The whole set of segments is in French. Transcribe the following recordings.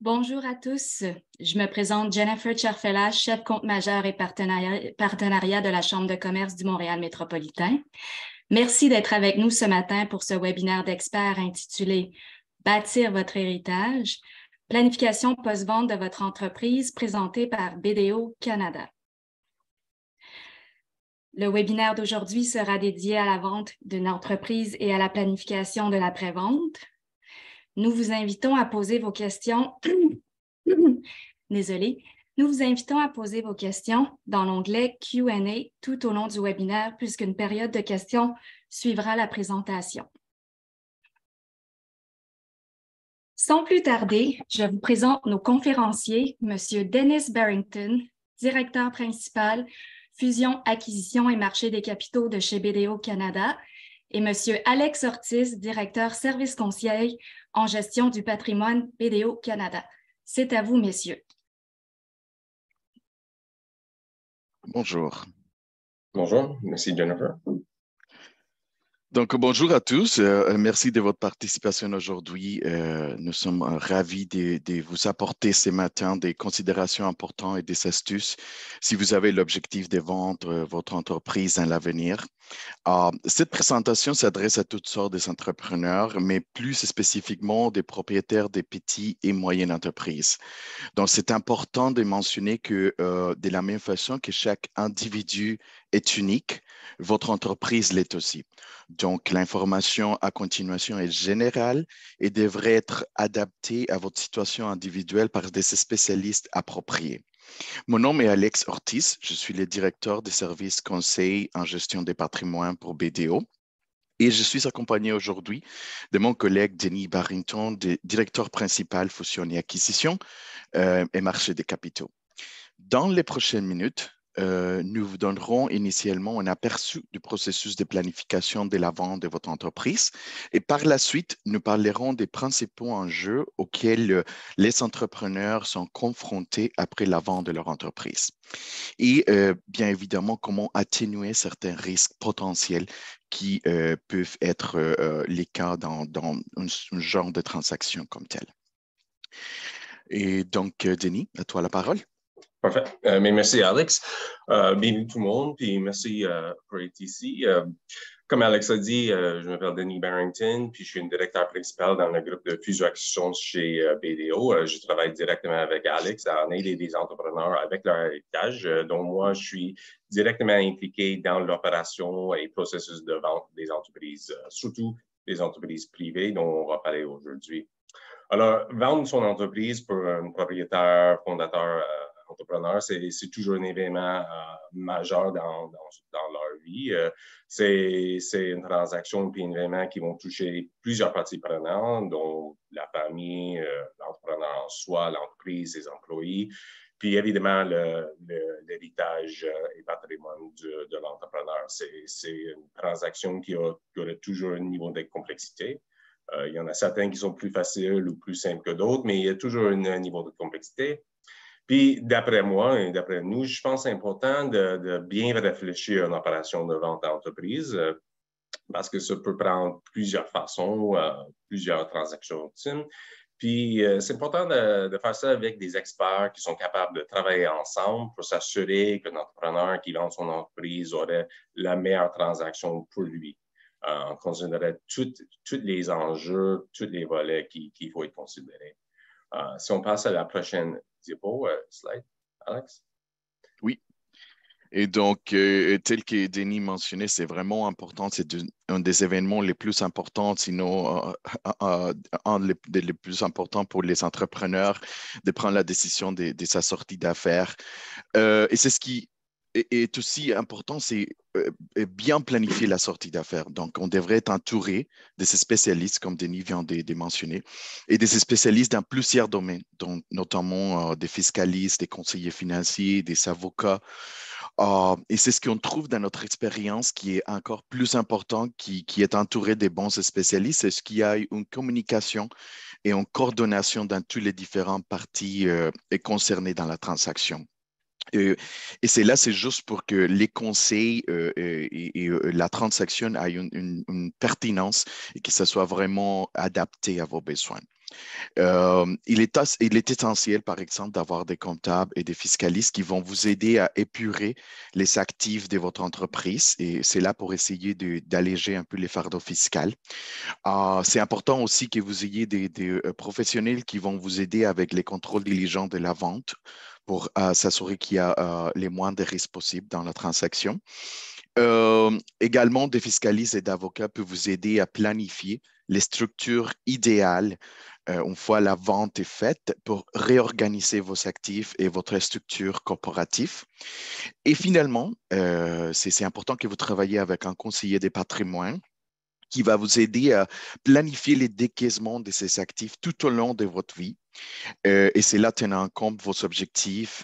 Bonjour à tous. Je me présente Jennifer Cherfela, chef compte majeur et partenariat de la Chambre de commerce du Montréal métropolitain. Merci d'être avec nous ce matin pour ce webinaire d'experts intitulé « Bâtir votre héritage, planification post-vente de votre entreprise » présenté par BDO Canada. Le webinaire d'aujourd'hui sera dédié à la vente d'une entreprise et à la planification de l'après-vente. Nous vous invitons à poser vos questions. Désolée. Nous vous invitons à poser vos questions dans l'onglet Q&A tout au long du webinaire, puisqu'une période de questions suivra la présentation. Sans plus tarder, je vous présente nos conférenciers, M. Dennis Barrington, directeur principal, fusion, acquisition et marché des capitaux de chez BDO Canada, et M. Alex Ortiz, directeur service conseil en gestion du patrimoine BDO Canada. C'est à vous, messieurs. Bonjour. Bonjour, merci Jennifer. Donc, bonjour à tous. Merci de votre participation aujourd'hui. Nous sommes ravis de vous apporter ce matin des considérations importantes et des astuces si vous avez l'objectif de vendre votre entreprise dans l'avenir. Cette présentation s'adresse à toutes sortes d'entrepreneurs, mais plus spécifiquement des propriétaires des petites et moyennes entreprises. Donc, c'est important de mentionner que de la même façon que chaque individu est unique, votre entreprise l'est aussi. Donc, l'information à continuation est générale et devrait être adaptée à votre situation individuelle par des spécialistes appropriés. Mon nom est Alex Ortiz, je suis le directeur des services conseil en gestion des patrimoines pour BDO. Et je suis accompagné aujourd'hui de mon collègue Denis Barrington, directeur principal fusion et acquisition et marché des capitaux. Dans les prochaines minutes, nous vous donnerons initialement un aperçu du processus de planification de la vente de votre entreprise et par la suite, nous parlerons des principaux enjeux auxquels les entrepreneurs sont confrontés après la vente de leur entreprise et bien évidemment comment atténuer certains risques potentiels qui peuvent être les cas dans un genre de transaction comme tel. Et donc, Denis, à toi la parole. Parfait. Mais merci, Alex. Bienvenue tout le monde, puis merci pour être ici. Comme Alex a dit, je m'appelle Denis Barrington, puis je suis un directeur principal dans le groupe de fusion acquisition chez BDO. Je travaille directement avec Alex à aider des entrepreneurs avec leur héritage. Donc, moi, je suis directement impliqué dans l'opération et processus de vente des entreprises, surtout des entreprises privées dont on va parler aujourd'hui. Alors, vendre son entreprise pour un propriétaire, fondateur, entrepreneur, c'est toujours un événement majeur dans leur vie. C'est une transaction puis un événement qui vont toucher plusieurs parties prenantes, dont la famille, l'entrepreneur en soi, l'entreprise, ses employés, puis évidemment l'héritage et patrimoine de l'entrepreneur. C'est une transaction qui aura toujours un niveau de complexité. Il y en a certains qui sont plus faciles ou plus simples que d'autres, mais il y a toujours un niveau de complexité. Puis, d'après moi et d'après nous, je pense que c'est important de bien réfléchir à une opération de vente d'entreprise parce que ça peut prendre plusieurs façons, plusieurs transactions ultimes. Puis, c'est important de faire ça avec des experts qui sont capables de travailler ensemble pour s'assurer qu'un entrepreneur qui vend son entreprise aurait la meilleure transaction pour lui. On considérait tous les enjeux, tous les volets qu'il faut être considérés. Si on passe à la prochaine diapo, slide, Alex. Oui. Et donc, tel que Denis mentionnait, c'est vraiment important. C'est un des événements les plus importants, sinon un des plus importants pour les entrepreneurs de prendre la décision de sa sortie d'affaires. Et c'est ce qui est aussi important, c'est bien planifier la sortie d'affaires. Donc, on devrait être entouré de ces spécialistes, comme Denis vient de mentionner, et de ces spécialistes dans plusieurs domaines, dont notamment des fiscalistes, des conseillers financiers, des avocats. Et c'est ce qu'on trouve dans notre expérience qui est encore plus important, qui est entouré des bons spécialistes, c'est ce qu'il y a une communication et une coordination dans toutes les différentes parties concernées dans la transaction. Et c'est là, c'est juste pour que les conseils et la transaction aient une pertinence et que ça soit vraiment adapté à vos besoins. Il est essentiel, par exemple, d'avoir des comptables et des fiscalistes qui vont vous aider à épurer les actifs de votre entreprise et c'est là pour essayer d'alléger un peu les fardeaux fiscaux. C'est important aussi que vous ayez des professionnels qui vont vous aider avec les contrôles diligents de la vente pour s'assurer qu'il y a les moins de risques possibles dans la transaction. Également, des fiscalistes et d'avocats peuvent vous aider à planifier les structures idéales une fois la vente est faite pour réorganiser vos actifs et votre structure corporative. Et finalement, c'est important que vous travaillez avec un conseiller des patrimoines qui va vous aider à planifier les décaissements de ces actifs tout au long de votre vie. Et c'est là tenant en compte vos objectifs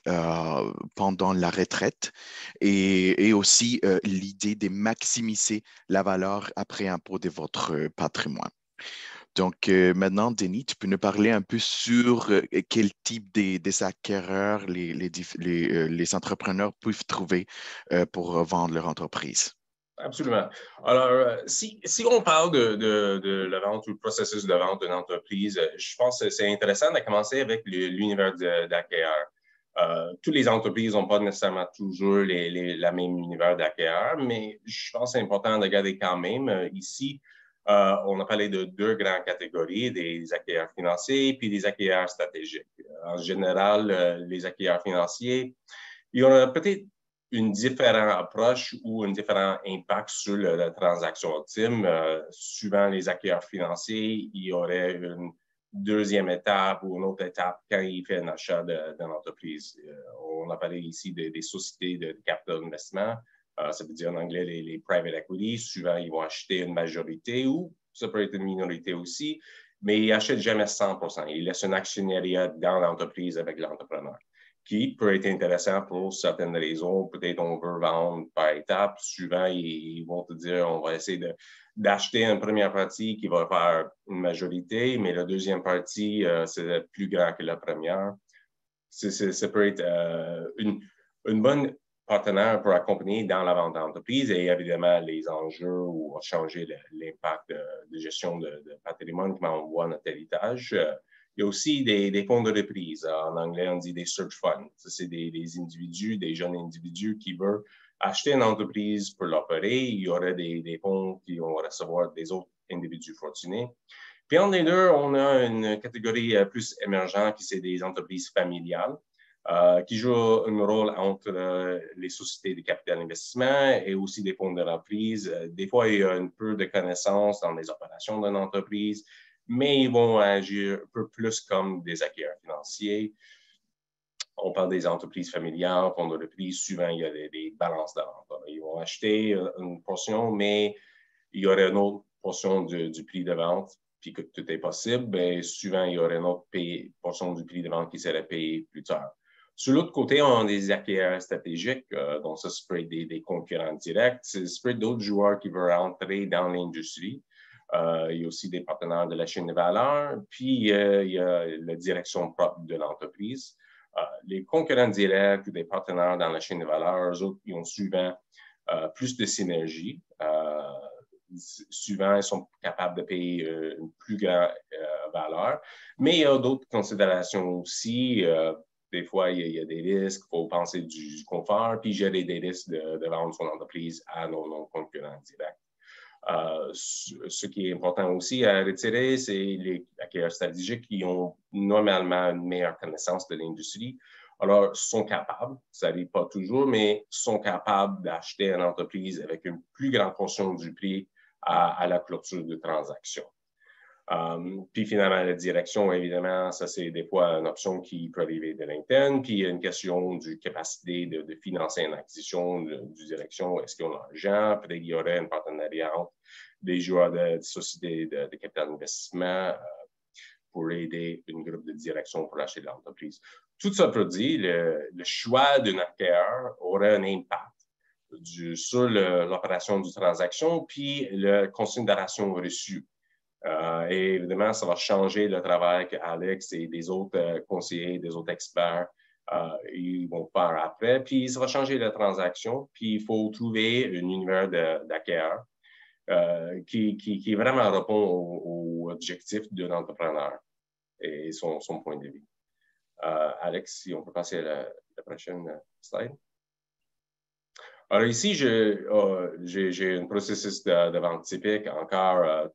pendant la retraite et aussi l'idée de maximiser la valeur après impôt de votre patrimoine. Donc maintenant, Denis, tu peux nous parler un peu sur quel type des acquéreurs les entrepreneurs peuvent trouver pour vendre leur entreprise. Absolument. Alors, si on parle de la vente ou le processus de vente d'une entreprise, je pense que c'est intéressant de commencer avec l'univers d'acquéreur. Toutes les entreprises n'ont pas nécessairement toujours la même univers d'acquéreur, mais je pense que c'est important de regarder quand même. Ici, on a parlé de deux grandes catégories, des acquéreurs financiers puis des acquéreurs stratégiques. En général, les acquéreurs financiers, il y en a peut-être une différente approche ou un différent impact sur la transaction ultime. Suivant les acquéreurs financiers, il y aurait une deuxième étape ou une autre étape quand il fait un achat d'une entreprise. On a parlé ici des sociétés de capital d'investissement. Ça veut dire en anglais les private equity. Souvent, ils vont acheter une majorité ou ça peut être une minorité aussi, mais ils n'achètent jamais 100%. Ils laissent un actionnariat dans l'entreprise avec l'entrepreneur, qui peut être intéressant pour certaines raisons. Peut-être on veut vendre par étapes. Souvent, ils vont te dire on va essayer d'acheter une première partie qui va faire une majorité, mais la deuxième partie, c'est plus grand que la première. Ça peut être une bonne partenaire pour accompagner dans la vente d'entreprise et évidemment les enjeux ou changer l'impact de gestion de patrimoine, comment on voit notre héritage. Il y a aussi des fonds de reprise. En anglais, on dit des search funds. Ça, c'est des individus, des jeunes individus qui veulent acheter une entreprise pour l'opérer. Il y aurait des fonds qui vont recevoir des autres individus fortunés. Puis entre les deux, on a une catégorie plus émergente qui c'est des entreprises familiales qui jouent un rôle entre les sociétés de capital investissement et aussi des fonds de reprise. Des fois, il y a un peu de connaissances dans les opérations d'une entreprise, mais ils vont agir un peu plus comme des acquéreurs financiers. On parle des entreprises familiales, fonds de reprise, souvent il y a des balances de vente. Ils vont acheter une portion, mais il y aurait une autre portion du prix de vente, puis que tout est possible, bien, souvent il y aurait une autre portion du prix de vente qui serait payée plus tard. Sur l'autre côté, on a des acquéreurs stratégiques, donc ça peut être des concurrents directs, ça peut être d'autres joueurs qui veulent entrer dans l'industrie. Il y a aussi des partenaires de la chaîne de valeur, puis il y a la direction propre de l'entreprise. Les concurrents directs ou des partenaires dans la chaîne de valeur, eux autres, ils ont souvent plus de synergie. Souvent, ils sont capables de payer une plus grande valeur. Mais il y a d'autres considérations aussi. Des fois, il y a des risques, il faut penser du confort, puis gérer des risques de vendre son entreprise à nos non-concurrents directs. Ce qui est important aussi à retirer, c'est les acquéreurs stratégiques qui ont normalement une meilleure connaissance de l'industrie. Alors, sont capables, ça n'arrive pas toujours, mais sont capables d'acheter une entreprise avec une plus grande portion du prix à la clôture de transaction. Puis finalement, la direction, évidemment, ça c'est des fois une option qui peut arriver de l'interne. Puis il y a une question du capacité de financer une acquisition du direction. Est-ce qu'ils ont l'argent? Peut-être qu'il y aurait un partenariat entre des joueurs de sociétés de capital d'investissement pour aider une groupe de direction pour acheter de l'entreprise. Tout ça pour dire, le choix d'un acquéreur aurait un impact sur l'opération du transaction, puis la considération reçue. Et évidemment, ça va changer le travail qu'Alex et des autres conseillers, des autres experts, ils vont faire après. Puis ça va changer la transaction. Puis il faut trouver un univers d'acquéreurs qui vraiment répond aux objectifs d'un entrepreneur. et son point de vue. Alex, si on peut passer à la prochaine slide. Alors ici, j'ai un processus de vente typique. Encore,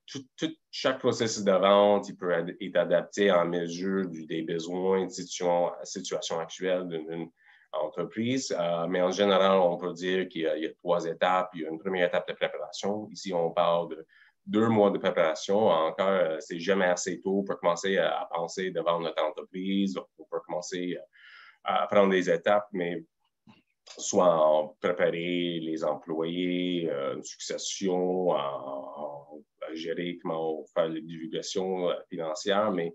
chaque processus de vente, il peut être adapté en mesure des besoins, situation actuelle d'une entreprise. Mais en général, on peut dire qu'il y a 3 étapes. Il y a une première étape de préparation. Ici, on parle de 2 mois de préparation. Encore, c'est jamais assez tôt pour commencer à penser de vendre notre entreprise. On peut commencer à prendre des étapes, mais soit en préparer les employés, une succession, à gérer comment faire les divulgations financières, mais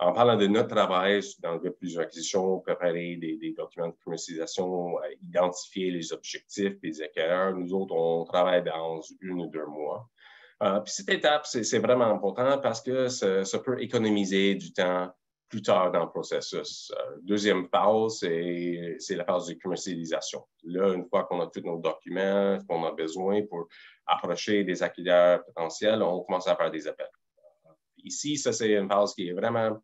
en parlant de notre travail dans le fusion acquisition, préparer des documents de commercialisation, identifier les objectifs, les équereurs, nous autres, on travaille dans 1 ou 2 mois. Puis cette étape, c'est vraiment important parce que ça peut économiser du temps plus tard dans le processus. Deuxième phase, c'est la phase de commercialisation. Là, une fois qu'on a tous nos documents, qu'on a besoin pour approcher des acquéreurs potentiels, on commence à faire des appels. Ici, ça, c'est une phase qui est vraiment,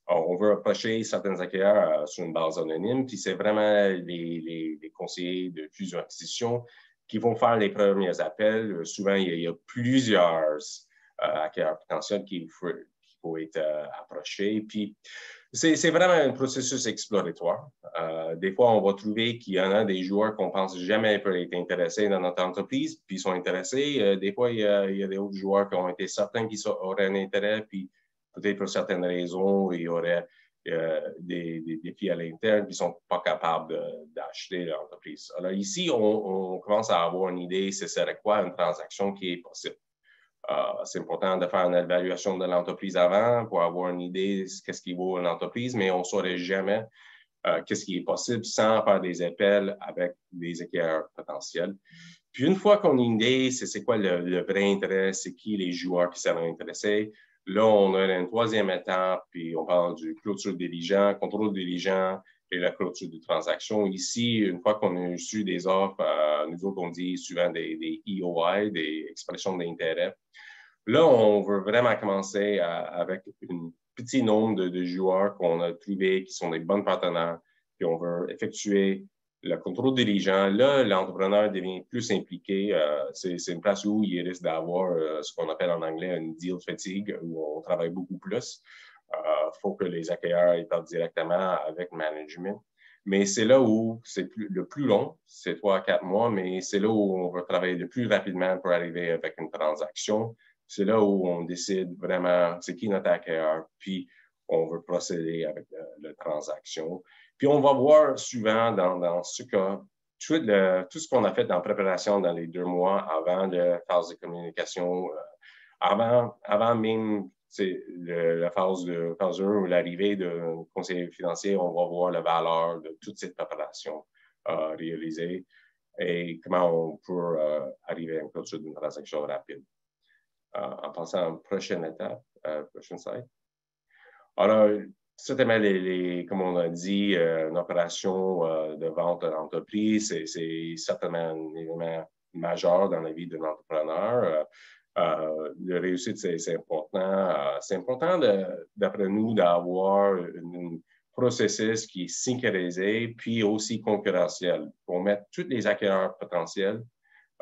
on veut approcher certains acquéreurs sur une base anonyme, puis c'est vraiment les conseillers de fusion-acquisition qui vont faire les premiers appels. Souvent, il y a plusieurs acquéreurs potentiels qu'il faut être approché. Puis, c'est vraiment un processus exploratoire. Des fois, on va trouver qu'il y en a des joueurs qu'on pense jamais peuvent être intéressés dans notre entreprise, puis ils sont intéressés. Des fois, il y a des autres joueurs qui ont été certains qui auraient un intérêt, puis peut-être pour certaines raisons, il y aurait des défis à l'interne, puis ils ne sont pas capables d'acheter l'entreprise. Alors ici, on commence à avoir une idée, ce serait quoi une transaction qui est possible. C'est important de faire une évaluation de l'entreprise avant pour avoir une idée de qu'est-ce qui vaut une entreprise, mais on ne saurait jamais qu'est-ce qui est possible sans faire des appels avec des acquéreurs potentiels. Puis une fois qu'on a une idée, c'est quoi le vrai intérêt, c'est qui les joueurs qui seraient intéressés. Là, on a une 3e étape, puis on parle du clôture diligent, contrôle diligent et la clôture de transaction. Ici, une fois qu'on a reçu des offres, nous autres, on dit souvent des EOI, des expressions d'intérêt. Là, on veut vraiment commencer avec un petit nombre de joueurs qu'on a trouvés qui sont des bons partenaires, puis on veut effectuer le contrôle dirigeant. Là, l'entrepreneur devient plus impliqué. C'est une place où il risque d'avoir ce qu'on appelle en anglais une deal fatigue, où on travaille beaucoup plus. Il faut que les acquéreurs ils parlent directement avec le management. Mais c'est là où c'est le plus long, c'est 3 à 4 mois, mais c'est là où on va travailler le plus rapidement pour arriver avec une transaction. C'est là où on décide vraiment c'est qui notre acquéreur, puis on veut procéder avec la transaction. Puis on va voir souvent dans ce cas, tout ce qu'on a fait dans la préparation dans les 2 mois avant la phase de communication, avant même la phase 1 ou l'arrivée d'un conseiller financier, on va voir la valeur de toute cette préparation réalisée et comment on peut arriver à une clôture d'une transaction rapide. En passant à une prochaine étape, prochaine slide. Alors, certainement, comme on a dit, une opération de vente d'entreprise, c'est certainement un élément majeur dans la vie d'un entrepreneur. La réussite, c'est important. C'est important, d'après nous, d'avoir un processus qui est synchronisé, puis aussi concurrentiel, pour mettre tous les acquéreurs potentiels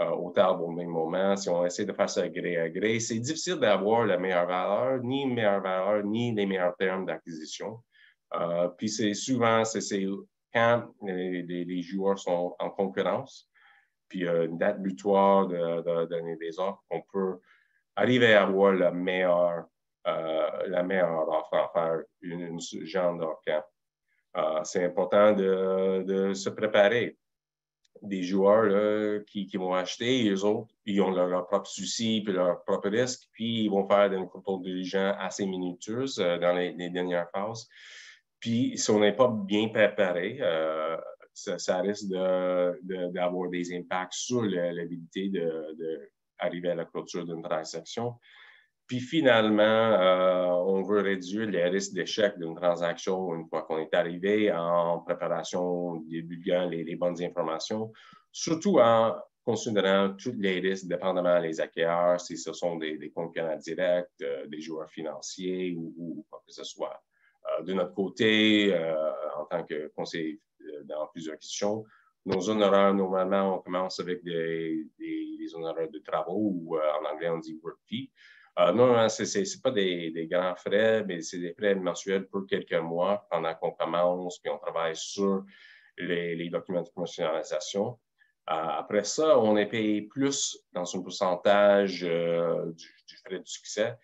au table au même moment. Si on essaie de faire ça gré à gré, c'est difficile d'avoir la meilleure valeur, ni une meilleure valeur, ni les meilleurs termes d'acquisition. Puis c'est souvent, c'est quand les joueurs sont en concurrence, puis une date butoir de donner des offres, on peut arriver à avoir la meilleure offre, en faire une genre d'offre. C'est important de se préparer. Des joueurs là, qui vont acheter, et eux autres, ils ont leur propre souci puis leur propre risque, puis ils vont faire des contrôles diligents assez minutieuses dans les dernières phases. Puis, si on n'est pas bien préparé, ça risque d'avoir des impacts sur l'habilité d'arriver à la clôture d'une transaction. Puis finalement, on veut réduire les risques d'échec d'une transaction une fois qu'on est arrivé en préparation, divulguant les bonnes informations, surtout en considérant tous les risques, dépendamment des acquéreurs, si ce sont des concurrents directs, des joueurs financiers ou quoi que ce soit. De notre côté, en tant que conseiller dans plusieurs questions, nos honoraires, normalement, on commence avec des honoraires de travaux ou en anglais, on dit work fee. Normalement, ce n'est pas des grands frais, mais c'est des frais mensuels pour quelques mois pendant qu'on commence, puis on travaille sur les documents de commercialisation. Après ça, on est payé plus dans un pourcentage du frais de succès,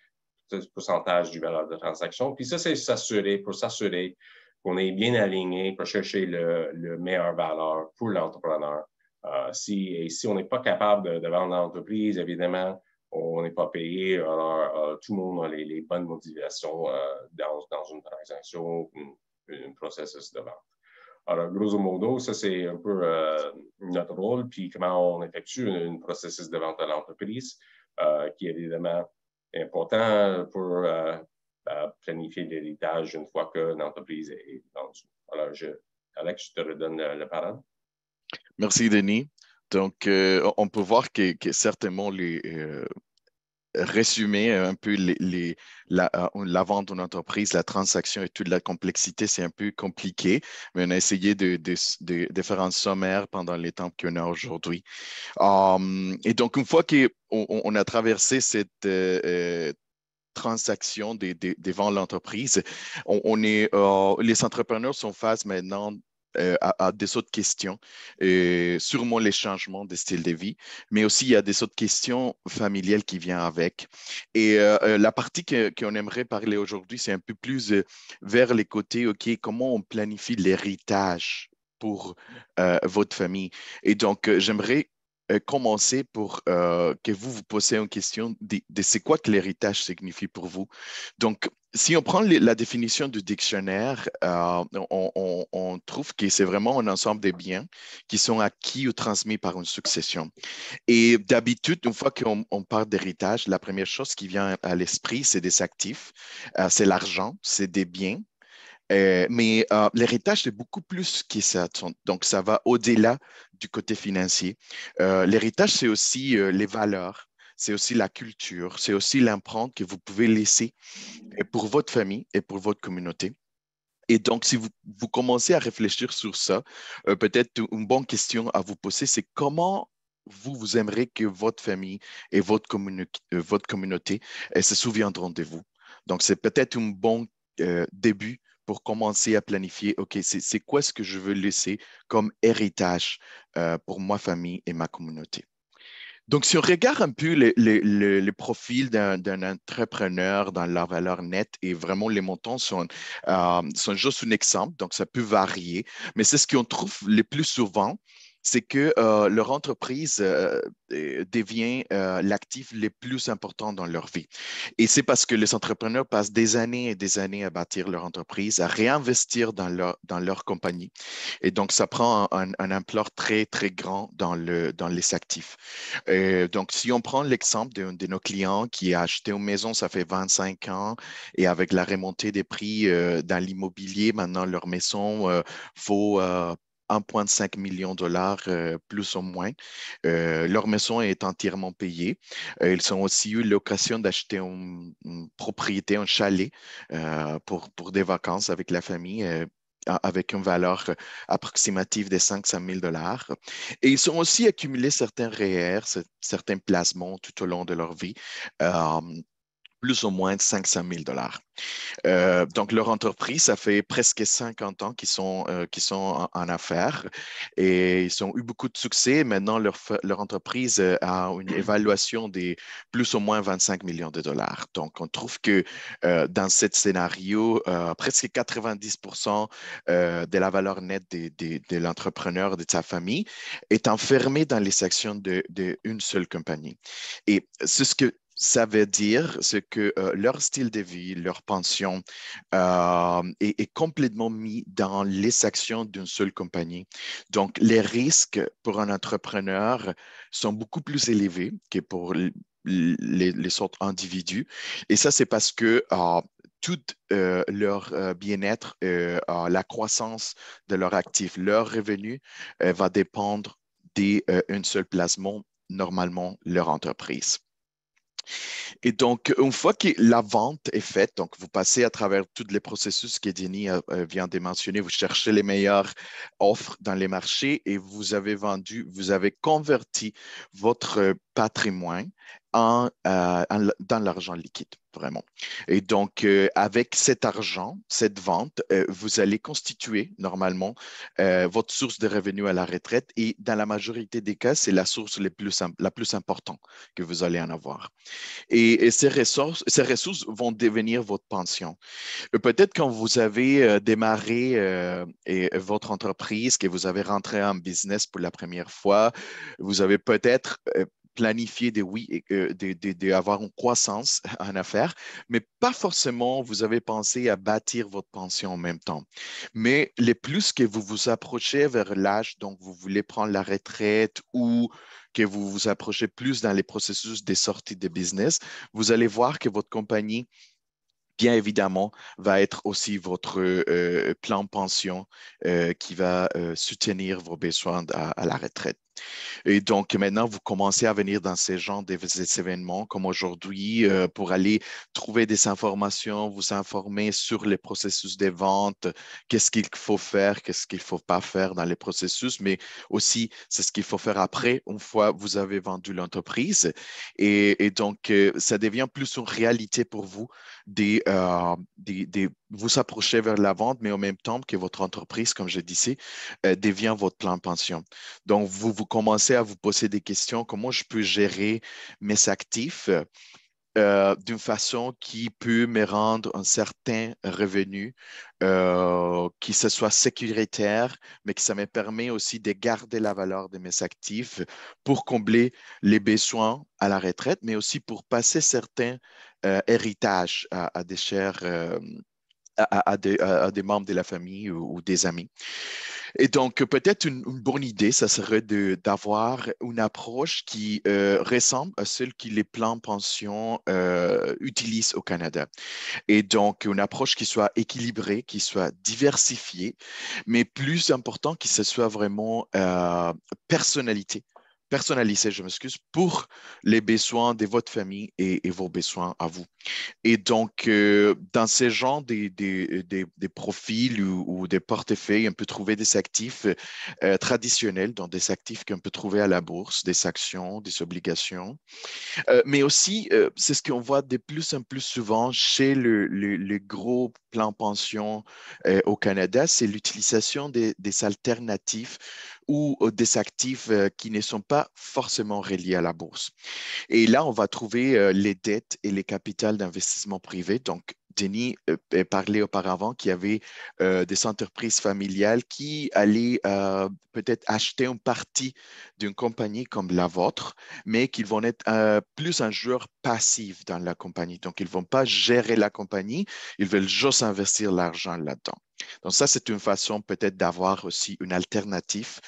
pourcentage du valeur de transaction. Puis ça, c'est pour s'assurer qu'on est bien aligné pour chercher le meilleur valeur pour l'entrepreneur. Si on n'est pas capable de vendre l'entreprise, évidemment, on n'est pas payé. Alors, tout le monde a les bonnes motivations dans une transaction, un processus de vente. Alors, grosso modo, ça, c'est un peu notre rôle, puis comment on effectue un processus de vente à l'entreprise, qui est évidemment important pour planifier l'héritage une fois que l'entreprise est vendue. Alors, Alex, je te redonne la parole. Merci, Denis. Donc, on peut voir que certainement résumer un peu la vente d'une entreprise, la transaction et toute la complexité, c'est un peu compliqué, mais on a essayé de faire un sommaire pendant les temps qu'on a aujourd'hui. Et donc, une fois qu'on a traversé cette transaction des ventes de l'entreprise, les entrepreneurs sont face maintenant à des autres questions, sûrement les changements de style de vie, mais aussi il y a des autres questions familiales qui viennent avec. Et la partie qu'on aimerait parler aujourd'hui, c'est un peu plus vers les côtés, OK, comment on planifie l'héritage pour votre famille. Et donc, j'aimerais commencer pour que vous posez une question de c'est quoi que l'héritage signifie pour vous. Donc, si on prend la définition du dictionnaire, on trouve que c'est vraiment un ensemble de biens qui sont acquis ou transmis par une succession. Et d'habitude, une fois qu'on parle d'héritage, la première chose qui vient à l'esprit, c'est des actifs, c'est l'argent, c'est des biens. Mais l'héritage, c'est beaucoup plus que ça. Donc, ça va au-delà du côté financier. L'héritage, c'est aussi les valeurs, c'est aussi la culture, c'est aussi l'empreinte que vous pouvez laisser pour votre famille et pour votre communauté. Et donc, si vous commencez à réfléchir sur ça, peut-être une bonne question à vous poser, c'est comment vous aimeriez que votre famille et votre communauté se souviendront de vous. Donc, c'est peut-être un bon début pour commencer à planifier, OK, c'est quoi ce que je veux laisser comme héritage pour ma famille et ma communauté. Donc, si on regarde un peu le profil d'un entrepreneur dans la valeur nette, et vraiment les montants sont juste un exemple, donc ça peut varier, mais c'est ce qu'on trouve le plus souvent, c'est que leur entreprise devient l'actif le plus important dans leur vie. Et c'est parce que les entrepreneurs passent des années et des années à bâtir leur entreprise, à réinvestir dans leur compagnie. Et donc, ça prend un ampleur très, très grand dans les actifs. Donc, si on prend l'exemple de nos clients qui a acheté une maison, ça fait 25 ans, et avec la remontée des prix dans l'immobilier, maintenant, leur maison vaut 1,5 million de dollars, plus ou moins. Leur maison est entièrement payée. Ils ont aussi eu l'occasion d'acheter une propriété, un chalet pour des vacances avec la famille. Avec une valeur approximative de 500 000 dollars. Et ils ont aussi accumulé certains REER, certains placements tout au long de leur vie, plus ou moins de 500 000 dollars. Donc, leur entreprise, ça fait presque 50 ans qu'ils sont en affaires et ils ont eu beaucoup de succès. Maintenant, leur entreprise a une évaluation de plus ou moins 25 millions de dollars. Donc, on trouve que dans ce scénario, presque 90% de la valeur nette de l'entrepreneur, de sa famille, est enfermée dans les actions d'une seule compagnie. Et c'est ce que ça veut dire, c'est que leur style de vie, leur pension est complètement mis dans les actions d'une seule compagnie. Donc, les risques pour un entrepreneur sont beaucoup plus élevés que pour les autres individus. Et ça, c'est parce que tout leur bien-être, la croissance de leur actif, leur revenu va dépendre d'un seul placement, normalement leur entreprise. Et donc, une fois que la vente est faite, donc vous passez à travers tous les processus que Denis vient de mentionner, vous cherchez les meilleures offres dans les marchés et vous avez vendu, vous avez converti votre patrimoine dans l'argent liquide, vraiment. Et donc, avec cet argent, cette vente, vous allez constituer normalement votre source de revenus à la retraite et dans la majorité des cas, c'est la source la plus importante que vous allez en avoir. Et ces ressources vont devenir votre pension. Peut-être quand vous avez démarré votre entreprise, que vous avez rentré en business pour la première fois, vous avez peut-être planifié d'avoir une croissance en affaires, mais pas forcément vous avez pensé à bâtir votre pension en même temps. Mais les plus que vous vous approchez vers l'âge, donc vous voulez prendre la retraite ou que vous vous approchez plus dans les processus des sorties de business, vous allez voir que votre compagnie, bien évidemment, va être aussi votre plan pension qui va soutenir vos besoins à la retraite. Et donc, maintenant, vous commencez à venir dans ces genres d'événements comme aujourd'hui pour aller trouver des informations, vous informer sur les processus de vente, qu'est-ce qu'il faut faire, qu'est-ce qu'il ne faut pas faire dans les processus, mais aussi, c'est ce qu'il faut faire après, une fois que vous avez vendu l'entreprise. Et donc, ça devient plus une réalité pour vous de vous approcher vers la vente, mais en même temps que votre entreprise, comme je disais, devient votre plan pension. Donc, vous commencez à vous poser des questions, comment je peux gérer mes actifs d'une façon qui peut me rendre un certain revenu, qui se soit sécuritaire, mais que ça me permet aussi de garder la valeur de mes actifs pour combler les besoins à la retraite, mais aussi pour passer certains héritages à des chers, à des membres de la famille ou des amis. Et donc, peut-être une bonne idée, ça serait d'avoir une approche qui ressemble à celle que les plans pension utilisent au Canada. Et donc, une approche qui soit équilibrée, qui soit diversifiée, mais plus important, qui se soit vraiment personnalisé, je m'excuse, pour les besoins de votre famille et vos besoins à vous. Et donc, dans ces genres des profils ou des portefeuilles, on peut trouver des actifs traditionnels, donc des actifs qu'on peut trouver à la bourse, des actions, des obligations. Mais aussi, c'est ce qu'on voit de plus en plus souvent chez le gros plan pension au Canada, c'est l'utilisation des alternatives ou des actifs qui ne sont pas forcément reliés à la bourse. Et là, on va trouver les dettes et les capitales d'investissement privé. Donc, Denis parlait auparavant qu'il y avait des entreprises familiales qui allaient peut-être acheter une partie d'une compagnie comme la vôtre, mais qu'ils vont être plus un joueur passif dans la compagnie. Donc, ils ne vont pas gérer la compagnie, ils veulent juste investir l'argent là-dedans. Donc, ça, c'est une façon peut-être d'avoir aussi une alternative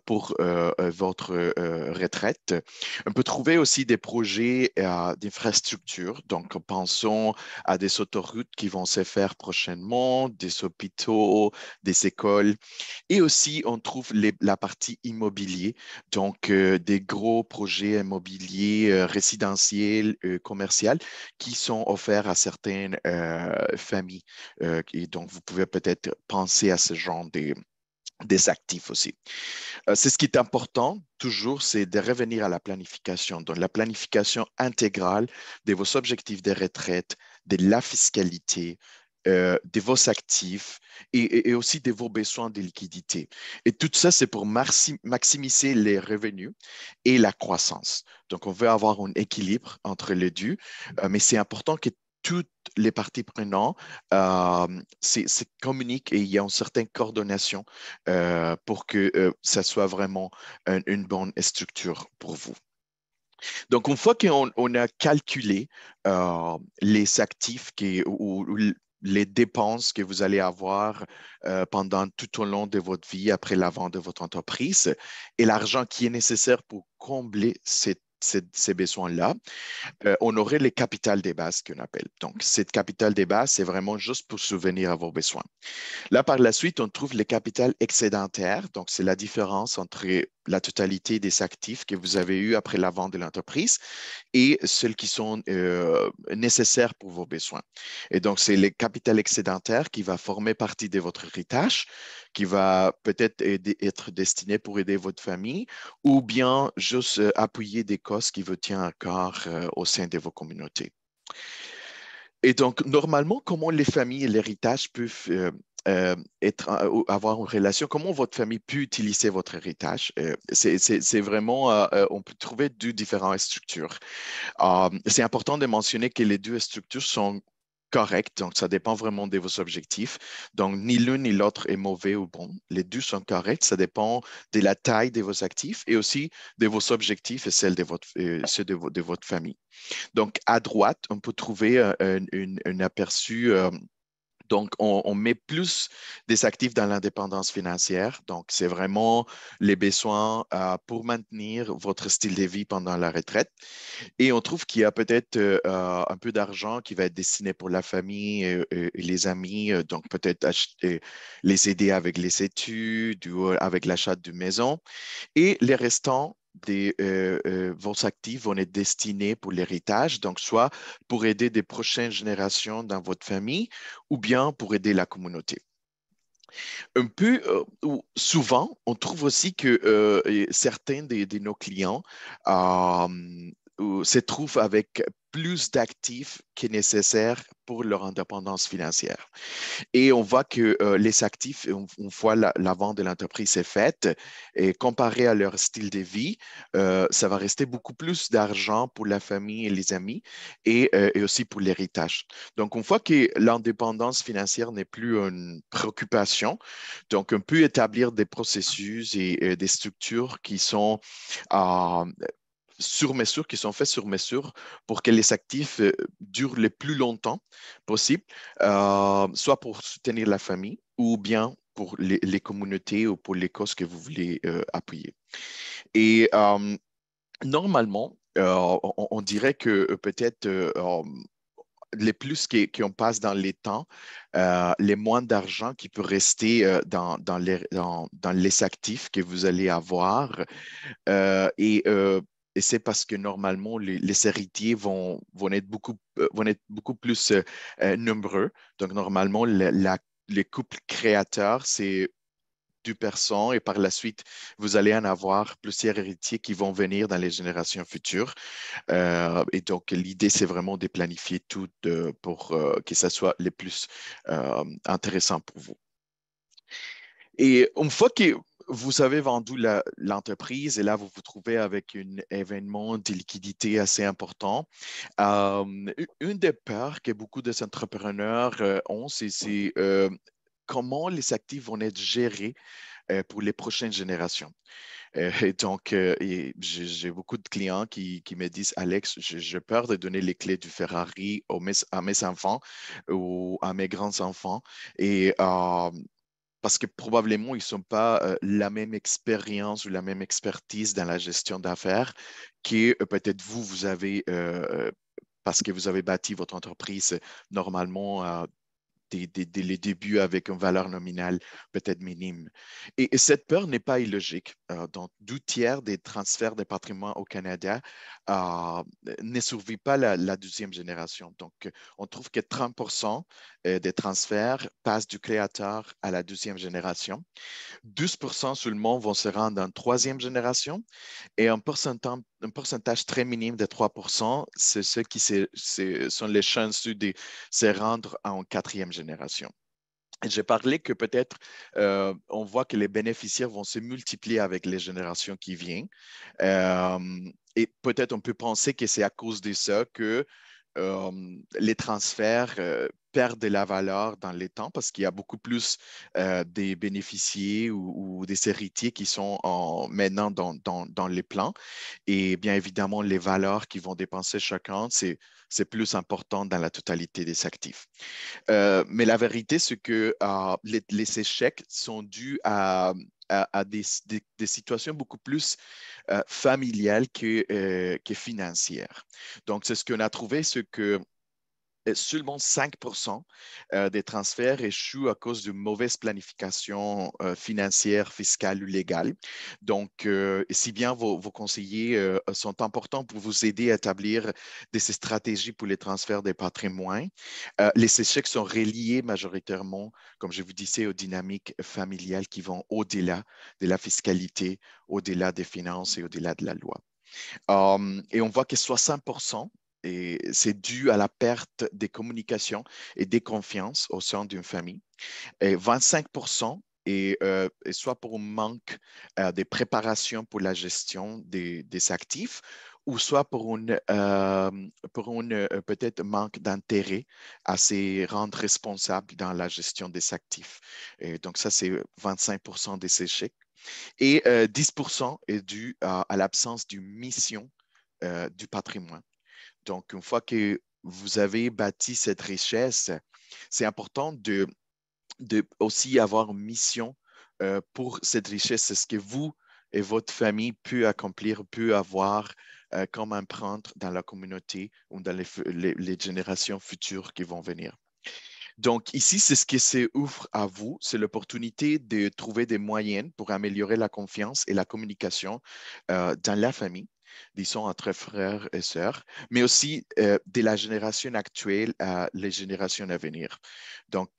pour votre retraite. On peut trouver aussi des projets d'infrastructure. Donc, pensons à des autoroutes qui vont se faire prochainement, des hôpitaux, des écoles. Et aussi, on trouve la partie immobilier, donc des gros projets immobiliers résidentiels, commerciaux, qui sont offerts à certaines familles. Et donc, vous pouvez peut-être penser à ce genre des actifs aussi. C'est ce qui est important, toujours, c'est de revenir à la planification. Donc, la planification intégrale de vos objectifs de retraite, de la fiscalité, de vos actifs et aussi de vos besoins de liquidité. Et tout ça, c'est pour maximiser les revenus et la croissance. Donc, on veut avoir un équilibre entre les deux, mais c'est important que toutes les parties prenantes se communiquent et il y a une certaine coordination pour que ça soit vraiment une bonne structure pour vous. Donc, une fois qu'on a calculé les actifs ou les dépenses que vous allez avoir pendant tout au long de votre vie après la vente de votre entreprise et l'argent qui est nécessaire pour combler ces besoins-là, on aurait les capitales des bases qu'on appelle. Donc, cette capitale des bases, c'est vraiment juste pour subvenir à vos besoins. Là, par la suite, on trouve les capitales excédentaires. Donc, c'est la différence entre la totalité des actifs que vous avez eus après la vente de l'entreprise et ceux qui sont nécessaires pour vos besoins. Et donc, c'est le capital excédentaire qui va former partie de votre héritage, qui va peut-être être destiné pour aider votre famille ou bien juste appuyer des causes qui vous tiennent à cœur au sein de vos communautés. Et donc, normalement, comment les familles et l'héritage peuvent avoir une relation, comment votre famille peut utiliser votre héritage? C'est vraiment, on peut trouver deux différentes structures. C'est important de mentionner que les deux structures sont correctes, donc ça dépend vraiment de vos objectifs. Donc, ni l'un ni l'autre est mauvais ou bon. Les deux sont corrects, ça dépend de la taille de vos actifs et aussi de vos objectifs et ceux de votre famille. Donc, à droite, on peut trouver un aperçu. Donc, on met plus des actifs dans l'indépendance financière. Donc, c'est vraiment les besoins pour maintenir votre style de vie pendant la retraite. Et on trouve qu'il y a peut-être un peu d'argent qui va être destiné pour la famille et les amis. Donc, peut-être les aider avec les études ou avec l'achat d'une maison. Et les restants vos actifs vont être destinés pour l'héritage, donc soit pour aider des prochaines générations dans votre famille ou bien pour aider la communauté. Un peu souvent, on trouve aussi que certains de nos clients se trouvent avec plus d'actifs que nécessaire pour leur indépendance financière. Et on voit que les actifs, une fois la vente de l'entreprise est faite, et comparé à leur style de vie, ça va rester beaucoup plus d'argent pour la famille et les amis et aussi pour l'héritage. Donc, on voit que l'indépendance financière n'est plus une préoccupation. Donc, on peut établir des processus et des structures qui sont euh, sur mesure, qui sont faits sur mesure pour que les actifs durent le plus longtemps possible, soit pour soutenir la famille ou bien pour les communautés ou pour les causes que vous voulez appuyer. Et normalement, on dirait que peut-être les plus qu'on passe dans les temps, les moins d'argent qui peut rester dans les actifs que vous allez avoir. Et c'est parce que normalement, les héritiers vont être beaucoup plus nombreux. Donc, normalement, les couples créateurs, c'est deux personnes et par la suite, vous allez en avoir plusieurs héritiers qui vont venir dans les générations futures. Et donc, l'idée, c'est vraiment de planifier tout pour que ça soit le plus intéressant pour vous. Et une fois que vous avez vendu l'entreprise et là, vous vous trouvez avec un événement de liquidité assez important, une des peurs que beaucoup de entrepreneurs ont, c'est comment les actifs vont être gérés pour les prochaines générations. Et donc, j'ai beaucoup de clients qui me disent, Alex, j'ai peur de donner les clés du Ferrari à mes enfants ou à mes grands-enfants. Et parce que probablement, ils ne sont pas la même expérience ou la même expertise dans la gestion d'affaires que peut-être vous avez, parce que vous avez bâti votre entreprise normalement dès les débuts avec une valeur nominale peut-être minime. Et cette peur n'est pas illogique. Donc, 2 tiers des transferts de patrimoine au Canada ne survivent pas la deuxième génération. Donc, on trouve que 30% des transferts passent du créateur à la deuxième génération. 12% seulement vont se rendre en troisième génération et un pourcentage très minime de 3%, c'est ceux qui sont les chanceux de se rendre en quatrième génération. J'ai parlé que peut-être on voit que les bénéficiaires vont se multiplier avec les générations qui viennent. Et peut-être on peut penser que c'est à cause de ça que les transferts perdent de la valeur dans les temps parce qu'il y a beaucoup plus des bénéficiaires ou des héritiers qui sont maintenant dans les plans. Et bien évidemment, les valeurs qu'ils vont dépenser chacun, c'est plus important dans la totalité des actifs. Mais la vérité, c'est que les échecs sont dus à des situations beaucoup plus familiales que financières. Donc, c'est ce qu'on a trouvé, c'est que seulement 5% des transferts échouent à cause d'une mauvaise planification financière, fiscale ou légale. Donc, si bien vos conseillers sont importants pour vous aider à établir des stratégies pour les transferts des patrimoines, les échecs sont reliés majoritairement, comme je vous disais, aux dynamiques familiales qui vont au-delà de la fiscalité, au-delà des finances et au-delà de la loi. Et on voit que 60%, et c'est dû à la perte des communications et des confiances au sein d'une famille. Et 25% et soit pour un manque de préparation pour la gestion des actifs, ou soit pour peut-être manque d'intérêt à se rendre responsable dans la gestion des actifs. Et donc, ça, c'est 25% des échecs. Et 10% est dû à l'absence d'une mission du patrimoine. Donc, une fois que vous avez bâti cette richesse, c'est important de aussi avoir une mission pour cette richesse. C'est ce que vous et votre famille peut accomplir, peut avoir comme empreinte dans la communauté ou dans les générations futures qui vont venir. Donc, ici, c'est ce qui s'offre à vous, c'est l'opportunité de trouver des moyens pour améliorer la confiance et la communication dans la famille, disons entre frères et sœurs, mais aussi de la génération actuelle à les générations à venir. Donc,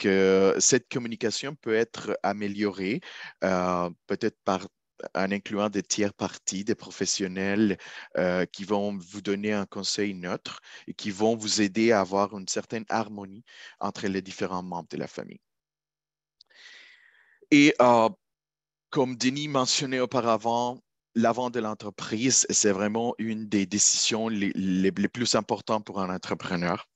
cette communication peut être améliorée peut-être en incluant des tiers parties, des professionnels qui vont vous donner un conseil neutre et qui vont vous aider à avoir une certaine harmonie entre les différents membres de la famille. Et comme Denis mentionnait auparavant, la vente de l'entreprise, c'est vraiment une des décisions les plus importantes pour un entrepreneur.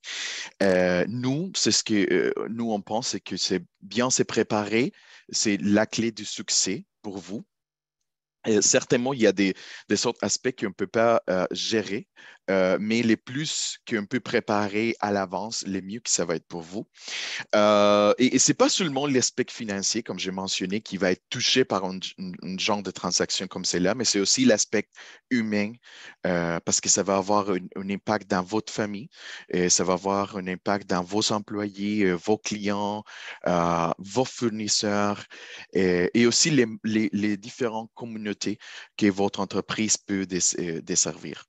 Nous, c'est ce que nous, on pense, c'est que c'est bien se préparer, c'est la clé du succès pour vous. Et certainement, il y a des autres aspects qu'on ne peut pas gérer, mais les plus qu'on peut préparer à l'avance, les mieux que ça va être pour vous. Et ce n'est pas seulement l'aspect financier, comme j'ai mentionné, qui va être touché par un genre de transaction comme celle-là, mais c'est aussi l'aspect humain, parce que ça va avoir un impact dans votre famille, et ça va avoir un impact dans vos employés, vos clients, vos fournisseurs, et aussi les différentes communautés que votre entreprise peut desservir.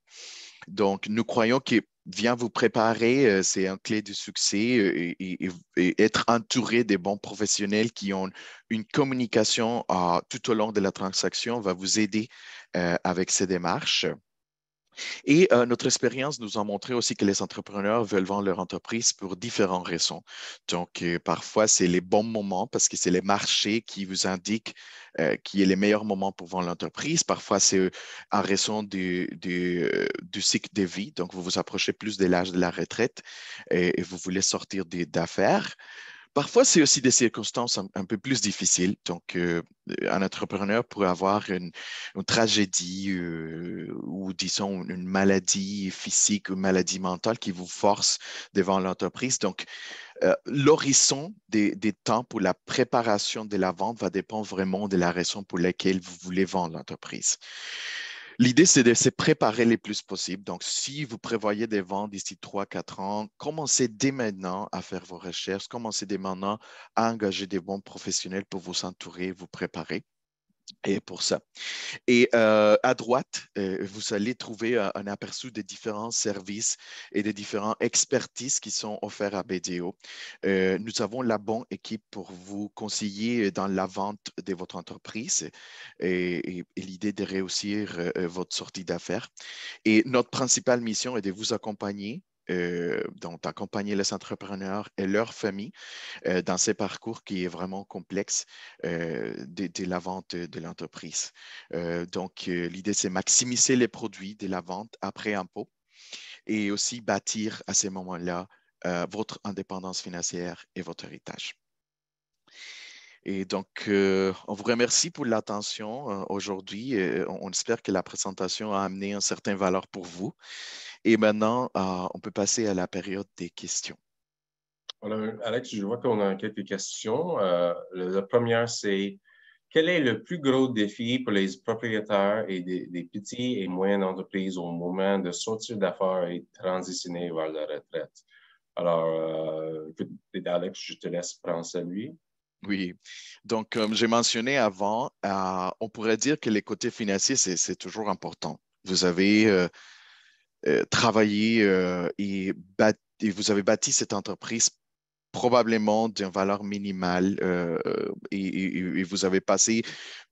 Donc, nous croyons que bien vous préparer, c'est une clé du succès et être entouré des bons professionnels qui ont une communication tout au long de la transaction va vous aider avec ces démarches. Et notre expérience nous a montré aussi que les entrepreneurs veulent vendre leur entreprise pour différentes raisons. Donc, parfois, c'est les bons moments parce que c'est les marchés qui vous indiquent qui est le meilleur moment pour vendre l'entreprise. Parfois, c'est en raison du cycle de vie. Donc, vous vous approchez plus de l'âge de la retraite et vous voulez sortir d'affaires. Parfois, c'est aussi des circonstances un peu plus difficiles. Donc, un entrepreneur pourrait avoir une tragédie ou, disons, une maladie physique ou une maladie mentale qui vous force devant l'entreprise. Donc, l'horizon des temps pour la préparation de la vente va dépendre vraiment de la raison pour laquelle vous voulez vendre l'entreprise. L'idée, c'est de se préparer le plus possible. Donc, si vous prévoyez des ventes d'ici 3-4 ans, commencez dès maintenant à faire vos recherches, commencez dès maintenant à engager des bons professionnels pour vous entourer, vous préparer. Et pour ça. Et à droite, vous allez trouver un aperçu des différents services et des différentes expertises qui sont offerts à BDO. Nous avons la bonne équipe pour vous conseiller dans la vente de votre entreprise et l'idée de réussir votre sortie d'affaires. Et notre principale mission est de vous accompagner. Donc, accompagner les entrepreneurs et leurs familles dans ces parcours qui est vraiment complexe de la vente de l'entreprise. Donc, l'idée, c'est maximiser les produits de la vente après impôt et aussi bâtir à ces moments-là votre indépendance financière et votre héritage. Et donc, on vous remercie pour l'attention aujourd'hui. On espère que la présentation a amené une certaine valeur pour vous. Et maintenant, on peut passer à la période des questions. Alors, Alex, je vois qu'on a quelques questions. La première, c'est quel est le plus gros défi pour les propriétaires et des petits et moyennes entreprises au moment de sortir d'affaires et transitionner vers la retraite? Alors, Alex, je te laisse prendre celui. Oui, donc comme j'ai mentionné avant, on pourrait dire que les côtés financiers, c'est toujours important. Vous avez travaillé et vous avez bâti cette entreprise probablement d'une valeur minimale et vous avez passé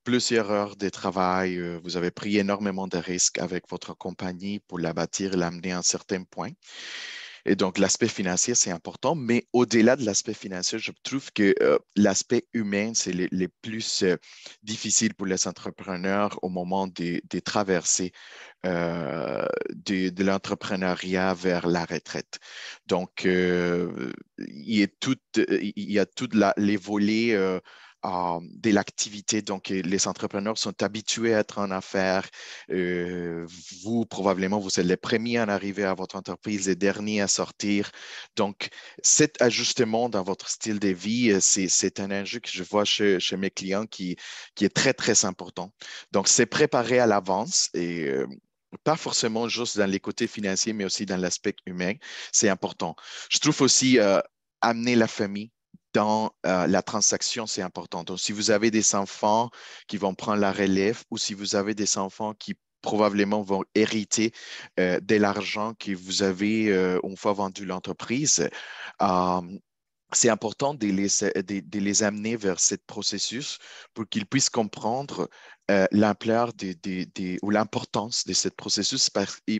plusieurs heures de travail, vous avez pris énormément de risques avec votre compagnie pour la bâtir et l'amener à un certain point. Et donc, l'aspect financier, c'est important, mais au-delà de l'aspect financier, je trouve que l'aspect humain, c'est les plus difficiles pour les entrepreneurs au moment de traverser de l'entrepreneuriat vers la retraite. Donc, il y a tous les volets de l'activité. Donc, les entrepreneurs sont habitués à être en affaires. Vous, probablement, vous êtes les premiers à arriver à votre entreprise, les derniers à sortir. Donc, cet ajustement dans votre style de vie, c'est un enjeu que je vois chez mes clients qui est très, très important. Donc, c'est préparé à l'avance et pas forcément juste dans les côtés financiers, mais aussi dans l'aspect humain. C'est important. Je trouve aussi amener la famille dans la transaction, c'est important. Donc, si vous avez des enfants qui vont prendre la relève ou si vous avez des enfants qui probablement vont hériter de l'argent que vous avez une fois vendu l'entreprise, euh, c'est important de les amener vers ce processus pour qu'ils puissent comprendre l'ampleur ou l'importance de ce processus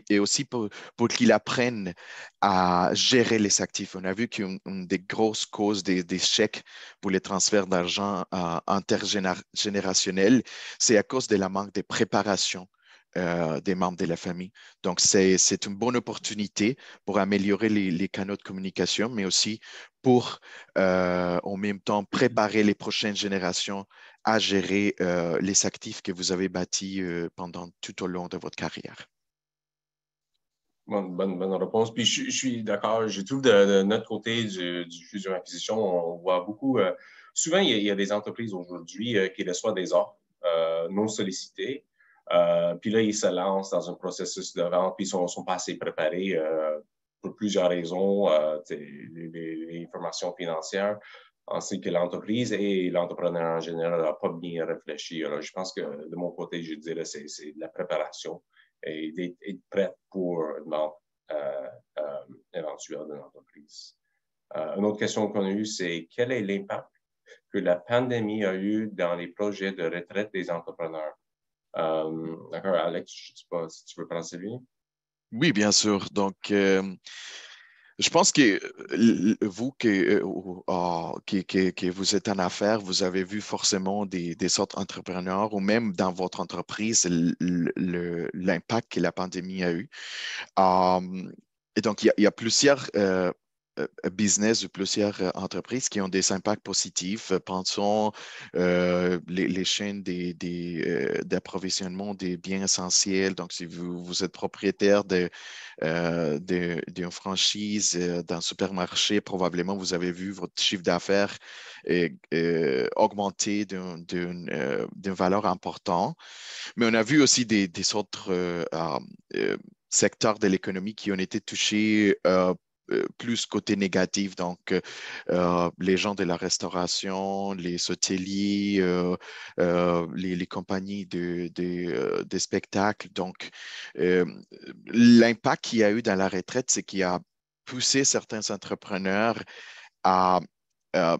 et aussi pour qu'ils apprennent à gérer les actifs. On a vu qu'une des grosses causes d'échecs pour les transferts d'argent intergénérationnels, c'est à cause de la manque de préparation des membres de la famille. Donc, c'est une bonne opportunité pour améliorer les canaux de communication, mais aussi pour en même temps préparer les prochaines générations à gérer les actifs que vous avez bâtis pendant tout au long de votre carrière. Bonne réponse. Puis je suis d'accord. Je trouve de notre côté du fusion-acquisition, on voit beaucoup. Souvent, il y a des entreprises aujourd'hui qui reçoivent des offres non sollicitées. Puis là, ils se lancent dans un processus de vente, puis ils ne sont pas assez préparés pour plusieurs raisons, les informations financières, ainsi que l'entreprise et l'entrepreneur en général n'a pas bien réfléchi. Alors, je pense que de mon côté, je dirais c'est de la préparation et d'être prête pour une vente éventuelle de l'entreprise. Une autre question qu'on a eue, c'est quel est l'impact que la pandémie a eu dans les projets de retraite des entrepreneurs? D'accord, Alex, je ne sais pas si tu veux prendre celui. Oui, bien sûr. Donc, je pense que vous que vous êtes en affaires, vous avez vu forcément des autres entrepreneurs ou même dans votre entreprise l'impact que la pandémie a eu. Et donc, il y a plusieurs business ou plusieurs entreprises qui ont des impacts positifs. Pensons les chaînes d'approvisionnement des biens essentiels. Donc, si vous êtes propriétaire d'une franchise d'un supermarché, probablement vous avez vu votre chiffre d'affaires augmenter d'une valeur importante. Mais on a vu aussi des autres secteurs de l'économie qui ont été touchés plus côté négatif. Donc, les gens de la restauration, les hôteliers, les compagnies de spectacles. Donc, euh, l'impact qu'il y a eu dans la retraite, c'est qu'il a poussé certains entrepreneurs à euh,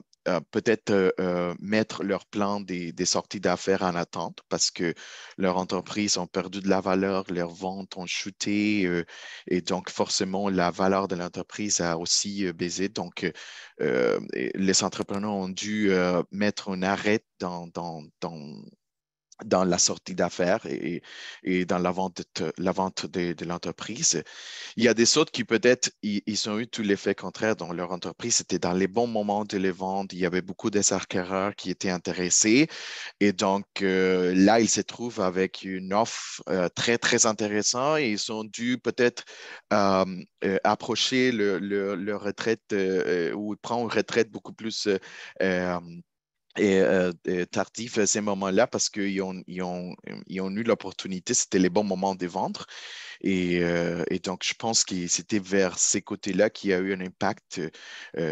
peut-être mettre leur plan des sorties d'affaires en attente parce que leurs entreprises ont perdu de la valeur, leurs ventes ont chuté et donc forcément la valeur de l'entreprise a aussi baissé. Donc les entrepreneurs ont dû mettre un arrêt dans la sortie d'affaires et dans la vente de l'entreprise. Il y a des autres qui peut-être, ils ont eu tout l'effet contraire dans leur entreprise. C'était dans les bons moments de les vendre. Il y avait beaucoup d'acquéreurs qui étaient intéressés. Et donc, là, ils se trouvent avec une offre très, très intéressante et ils ont dû peut-être approcher leur retraite ou prendre une retraite beaucoup plus tardif à ces moments-là parce qu'ils ont eu l'opportunité, c'était les bons moments de vendre. Et donc, je pense que c'était vers ces côtés-là qu'il y a eu un impact,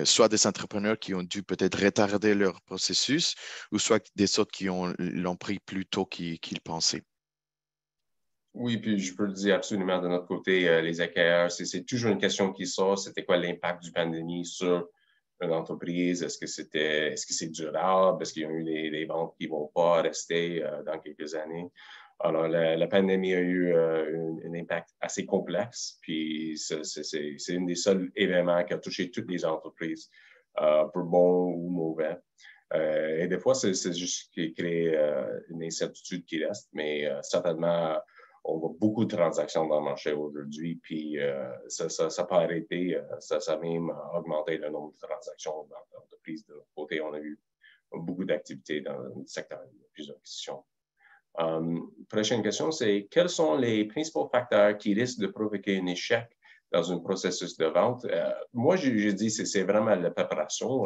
soit des entrepreneurs qui ont dû peut-être retarder leur processus, ou soit des autres qui l'ont pris plus tôt qu'ils pensaient. Oui, puis je peux le dire absolument de notre côté, les acquéreurs, c'est toujours une question qui sort. C'était quoi l'impact du pandémie sur une entreprise? Est-ce que c'est durable? Est-ce qu'il y a eu des ventes qui ne vont pas rester dans quelques années? Alors, la pandémie a eu un impact assez complexe, puis c'est un des seuls événements qui a touché toutes les entreprises, pour bon ou mauvais. Et des fois, c'est juste qui crée une incertitude qui reste, mais certainement, on voit beaucoup de transactions dans le marché aujourd'hui, puis ça n'a pas arrêté, ça a même augmenté le nombre de transactions dans l'entreprise. De l'autre côté, on a eu beaucoup d'activités dans le secteur de plusieurs acquisitions. Prochaine question, c'est quels sont les principaux facteurs qui risquent de provoquer un échec dans un processus de vente? Moi, je dis que c'est vraiment la préparation.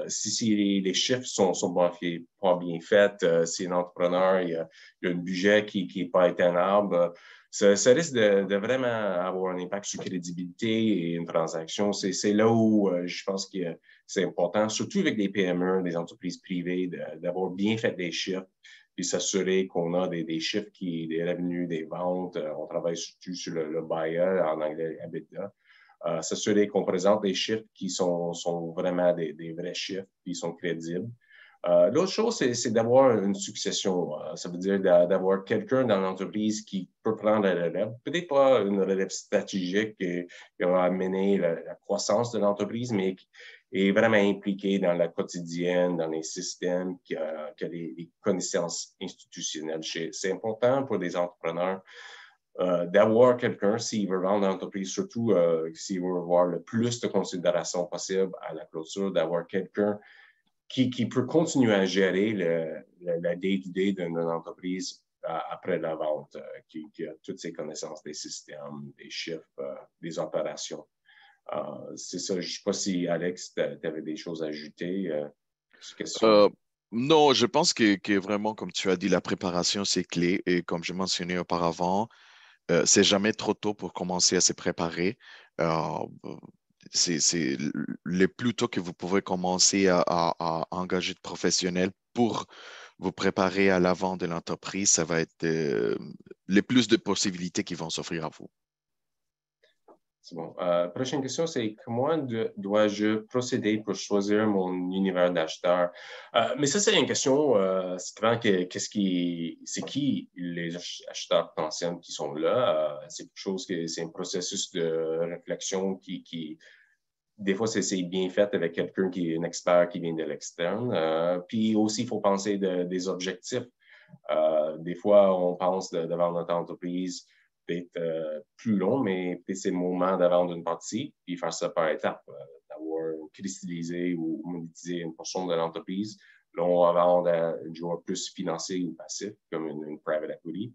Si les chiffres sont pas bien faits, si un entrepreneur il y a un budget qui n'est pas atteignable, ça risque de vraiment avoir un impact sur la crédibilité et une transaction. C'est là où je pense que c'est important, surtout avec des PME, des entreprises privées, d'avoir bien fait des chiffres puis s'assurer qu'on a des chiffres, des revenus, des ventes. On travaille surtout sur le buyer, en anglais, EBITDA. S'assurer qu'on présente des chiffres qui sont vraiment des vrais chiffres, qui sont crédibles. L'autre chose, c'est d'avoir une succession. Ça veut dire d'avoir quelqu'un dans l'entreprise qui peut prendre la relève. Peut-être pas une relève stratégique qui va amener la croissance de l'entreprise, mais qui est vraiment impliqué dans la quotidienne, dans les systèmes, qui a des connaissances institutionnelles. C'est important pour des entrepreneurs d'avoir quelqu'un, s'il veut vendre l'entreprise, surtout s'il veut avoir le plus de considération possible à la clôture, d'avoir quelqu'un qui peut continuer à gérer la day-to-day d'une entreprise après la vente, qui a toutes ses connaissances des systèmes, des chiffres, des opérations. C'est ça. Je ne sais pas si, Alex, tu avais des choses à ajouter sur cette question. Non, je pense que vraiment, comme tu as dit, la préparation, c'est clé. Et comme je mentionnais auparavant, c'est jamais trop tôt pour commencer à se préparer. Euh, c'est le plus tôt que vous pouvez commencer à engager de professionnels pour vous préparer à l'avant de l'entreprise, ça va être le plus de possibilités qui vont s'offrir à vous. C'est bon. Prochaine question, c'est comment dois-je procéder pour choisir mon univers d'acheteur? Mais ça, c'est une question, c'est vraiment c'est qui les acheteurs potentiels qui sont là? C'est quelque chose c'est un processus de réflexion qui des fois, c'est bien fait avec quelqu'un qui est un expert qui vient de l'externe. Puis aussi, il faut penser des objectifs. Des fois, on pense de vendre notre entreprise peut-être plus long, mais peut-être c'est le moment de vendre une partie, puis faire ça par étapes, d'avoir cristallisé ou monétisé une portion de l'entreprise. Là, on va vendre à un joueur plus financier ou passif, comme une private equity.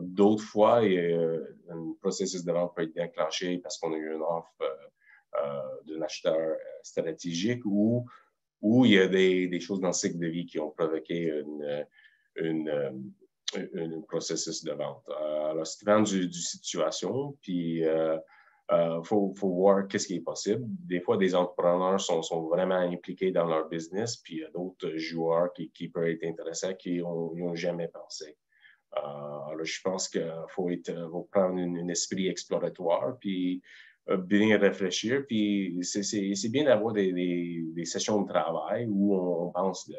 D'autres fois, un processus de vente peut être déclenché parce qu'on a eu une offre d'un acheteur stratégique ou il y a des choses dans le cycle de vie qui ont provoqué un processus de vente. Alors, c'est vraiment du situation, puis faut voir qu'est-ce qui est possible. Des fois, des entrepreneurs sont vraiment impliqués dans leur business, puis il y a d'autres joueurs qui peuvent être intéressants qui n'ont jamais pensé. Alors, je pense qu'il faut prendre un esprit exploratoire, puis bien réfléchir. Puis c'est bien d'avoir des sessions de travail où on pense de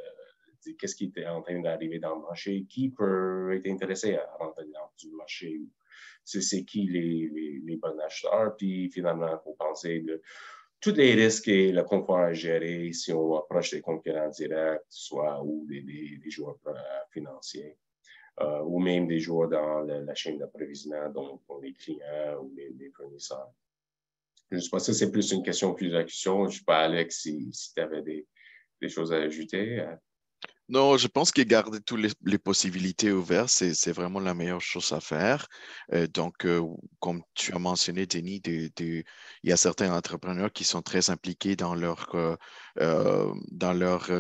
qu'est-ce qui est en train d'arriver dans le marché, qui peut être intéressé à rentrer dans le marché, c'est qui les bons acheteurs. Puis finalement, il faut penser de tous les risques et le confort à gérer si on approche des concurrents directs, soit ou des joueurs financiers. Ou même des joueurs dans la chaîne d'approvisionnement, donc pour les clients ou les fournisseurs. Je ne sais pas si c'est plus une question, plus d'action. Je ne sais pas, Alex, si tu avais des choses à ajouter. Non, je pense que garder toutes les possibilités ouvertes, c'est vraiment la meilleure chose à faire. Comme tu as mentionné, Denis, il y a certains entrepreneurs qui sont très impliqués dans leur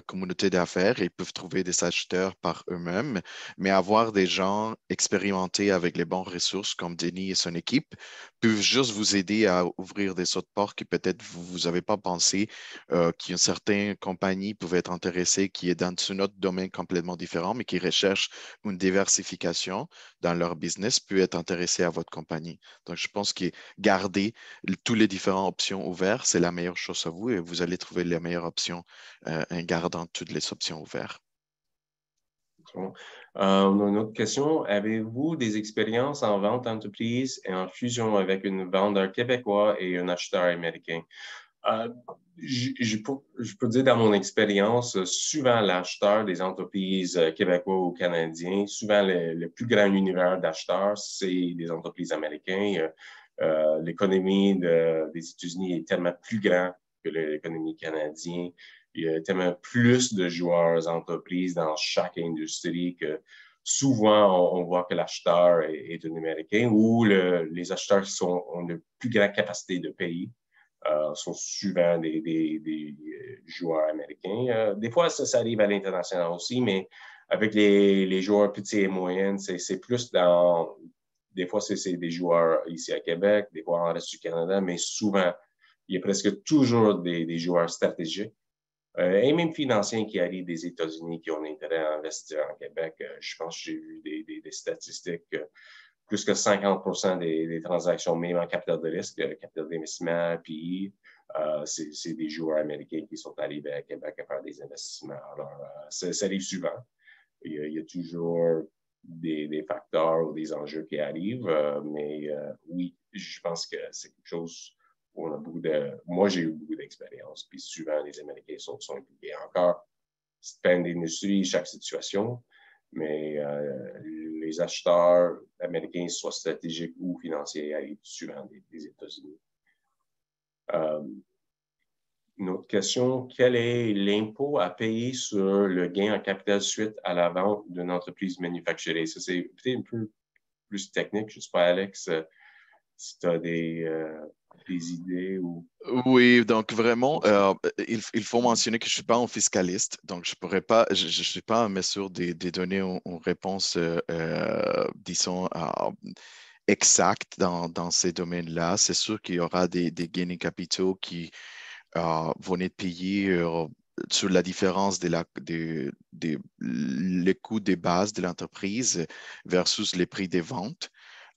communauté d'affaires et peuvent trouver des acheteurs par eux-mêmes. Mais avoir des gens expérimentés avec les bonnes ressources comme Denis et son équipe peuvent juste vous aider à ouvrir des autres portes que peut-être vous n'avez pas pensé qui ont certaines compagnies pouvaient être intéressées, qui est dans un autre domaine complètement différent, mais qui recherchent une diversification dans leur business, peut être intéressé à votre compagnie. Donc, je pense que garder toutes les différentes options ouvertes, c'est la meilleure chose à vous et vous allez trouver les meilleures options en gardant toutes les options ouvertes. Bon. On a une autre question. Avez-vous des expériences en vente d'entreprise et en fusion avec un vendeur québécois et un acheteur américain? Je peux dire dans mon expérience, souvent l'acheteur des entreprises québécois ou canadiens, souvent le plus grand univers d'acheteurs, c'est des entreprises américaines. L'économie des États-Unis est tellement plus grande que l'économie canadienne. Il y a tellement plus de joueurs entreprises dans chaque industrie que souvent on voit que l'acheteur est un Américain ou les acheteurs qui ont une plus grande capacité de payer. Sont souvent des joueurs américains. Des fois, ça arrive à l'international aussi, mais avec les joueurs petits et moyens, c'est plus dans... Des fois, c'est des joueurs ici à Québec, des fois en reste du Canada, mais souvent, il y a presque toujours des joueurs stratégiques et même financiers qui arrivent des États-Unis qui ont intérêt à investir en Québec. Je pense que j'ai vu des statistiques plus que 50% des transactions, même en capital de risque, capital d'investissement, puis c'est des joueurs américains qui sont arrivés à Québec à faire des investissements. Alors, ça arrive souvent. Il y a toujours des facteurs ou des enjeux qui arrivent, mais oui, je pense que c'est quelque chose où on a beaucoup de... Moi, j'ai eu beaucoup d'expérience, puis souvent, les Américains sont impliqués. Encore, c'est dépend des industries, chaque situation, mais les acheteurs américains, soit stratégiques ou financiers, arrivent souvent des États-Unis. Une autre question, quel est l'impôt à payer sur le gain en capital suite à la vente d'une entreprise manufacturée? Ça, c'est peut-être un peu plus technique. Je ne sais pas, Alex, si tu as des idées ou... Oui, donc vraiment, il faut mentionner que je ne suis pas un fiscaliste, donc je pourrais pas, je suis pas en mesure de donner une réponse, disons, exacte dans ces domaines-là. C'est sûr qu'il y aura des gains en capitaux qui vont être payés sur la différence les coûts des bases de l'entreprise versus les prix des ventes.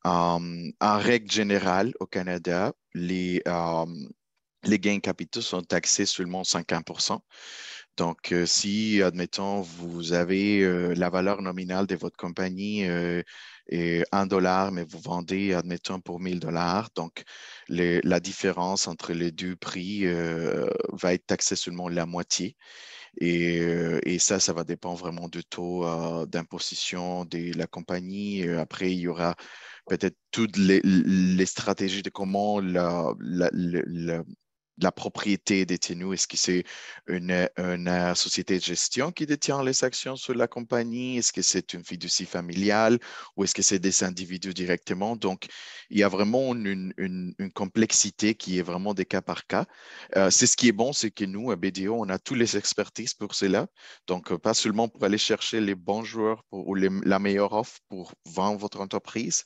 En règle générale, au Canada, les gains capitaux sont taxés seulement 50%. Donc, si, admettons, vous avez la valeur nominale de votre compagnie est 1 dollar, mais vous vendez, admettons, pour 1000 dollars, donc la différence entre les deux prix va être taxée seulement la moitié. Et ça va dépendre vraiment du taux d'imposition de la compagnie. Après, il y aura peut-être toutes les stratégies de comment la propriété est détenue. Est-ce que c'est une société de gestion qui détient les actions sur la compagnie? Est-ce que c'est une fiducie familiale ou est-ce que c'est des individus directement? Donc, il y a vraiment une complexité qui est vraiment des cas par cas. C'est ce qui est bon, c'est que nous, à BDO, on a toutes les expertises pour cela. Donc, pas seulement pour aller chercher les bons joueurs ou la meilleure offre pour vendre votre entreprise,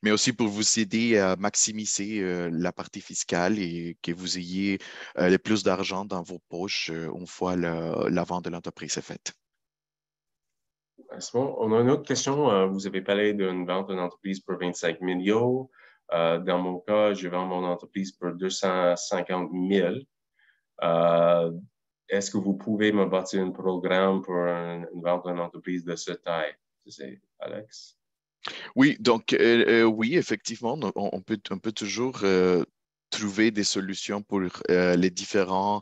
mais aussi pour vous aider à maximiser la partie fiscale et que vous ayez le plus d'argent dans vos poches une fois la vente de l'entreprise est faite. C'est bon. On a une autre question. Vous avez parlé d'une vente d'une entreprise pour 25 millions. Dans mon cas, je vends mon entreprise pour 250 000. Est-ce que vous pouvez me bâtir un programme pour une vente d'une entreprise de cette taille? C'est Alex? Oui, donc oui, effectivement, on peut toujours trouver des solutions pour les différents